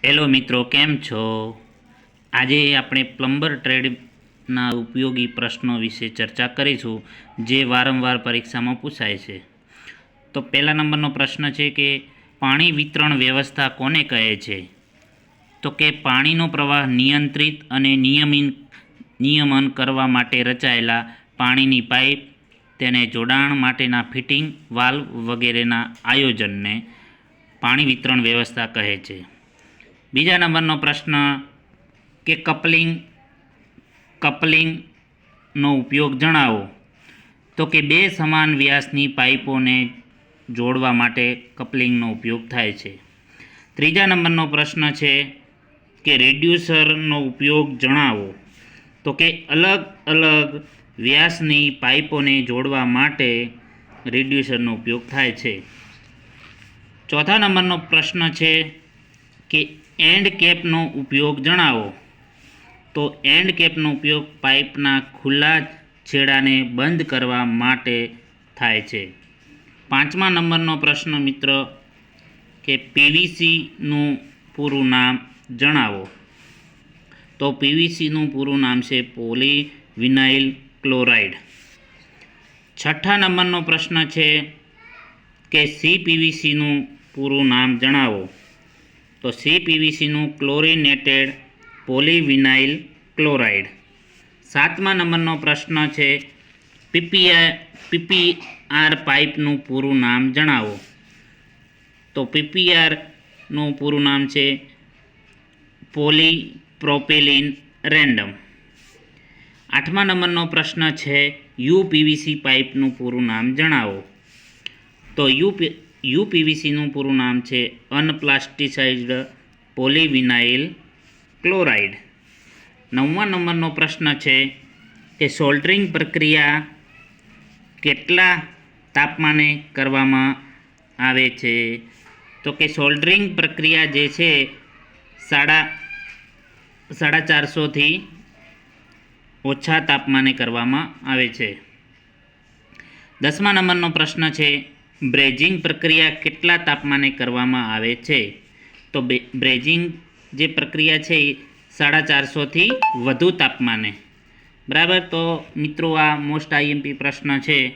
Hello મિત્રો, કેમ છો? આજે આપણે પ્લમ્બર ટ્રેડના ઉપયોગી પ્રશ્નો વિશે ચર્ચા કરીશું, જે વારંવાર પરીક્ષામાં પૂછાય છે. તો પહેલા નંબરનો પ્રશ્ન છે કે પાણી વિતરણ વ્યવસ્થા કોને કહે છે? તો કે પાણીનો પ્રવાહ નિયંત્રિત અને નિયમન કરવા માટે રચાયેલા પાણીની પાઇપ, તેને જોડાણ માટેના ફિટિંગ, વાલ્વ વગેરેના આયોજનને પાણી વિતરણ વ્યવસ્થા કહે છે. બીજા નંબરનો પ્રશ્ન કે કપલિંગનો ઉપયોગ જણાવો. તો કે બે સમાન વ્યાસની પાઇપોને જોડવા માટે કપલિંગનો ઉપયોગ થાય છે. ત્રીજા નંબરનો પ્રશ્ન છે કે રેડ્યુસરનો ઉપયોગ જણાવો. તો કે અલગ અલગ વ્યાસની પાઇપોને જોડવા માટે રેડ્યુસરનો ઉપયોગ થાય છે. ચોથા નંબરનો પ્રશ્ન છે કે એન્ડ કેપનો ઉપયોગ જણાવો. તો એન્ડ કેપનો ઉપયોગ પાઇપના ખુલ્લા છેડાને બંધ કરવા માટે થાય છે. પાંચમા નંબરનો પ્રશ્ન મિત્ર કે પીવીસીનું પૂરું નામ જણાવો. તો પીવીસીનું પૂરું નામ છે પોલી વિનાઇલ ક્લોરાઇડ. છઠ્ઠા નંબરનો પ્રશ્ન છે કે સીપીવીસીનું પૂરું નામ જણાવો. તો સીપીવીસીનું ક્લોરિનેટેડ પોલીવિનાઇલ ક્લોરાઇડ. સાતમા નંબરનો પ્રશ્ન છે પીપીઆર પાઇપનું પૂરું નામ જણાવો. તો પીપીઆરનું પૂરું નામ છે પોલીપ્રોપિલિન રેન્ડમ. આઠમા નંબરનો પ્રશ્ન છે યુપીવીસી પાઇપનું પૂરું નામ જણાવો. તો યુપીવીસીનું પૂરું નામ છે અનપ્લાસ્ટિસાઇઝ્ડ પોલીવિનાઇલ ક્લોરાઇડ. નવમા નંબરનો પ્રશ્ન છે કે સોલ્ડરિંગ પ્રક્રિયા કેટલા તાપમાને કરવામાં આવે છે? તો કે સોલ્ડરિંગ પ્રક્રિયા જે છે 450થી ઓછા તાપમાને કરવામાં આવે છે. દસમા નંબરનો પ્રશ્ન છે બ્રેજિંગ પ્રક્રિયા કેટલા તાપમાને કરવામાં આવે છે? તો બ્રેજિંગ જે પ્રક્રિયા છે એ 450થી વધુ તાપમાને. બરાબર. તો મિત્રો, આ મોસ્ટ આઈએમપી પ્રશ્ન છે.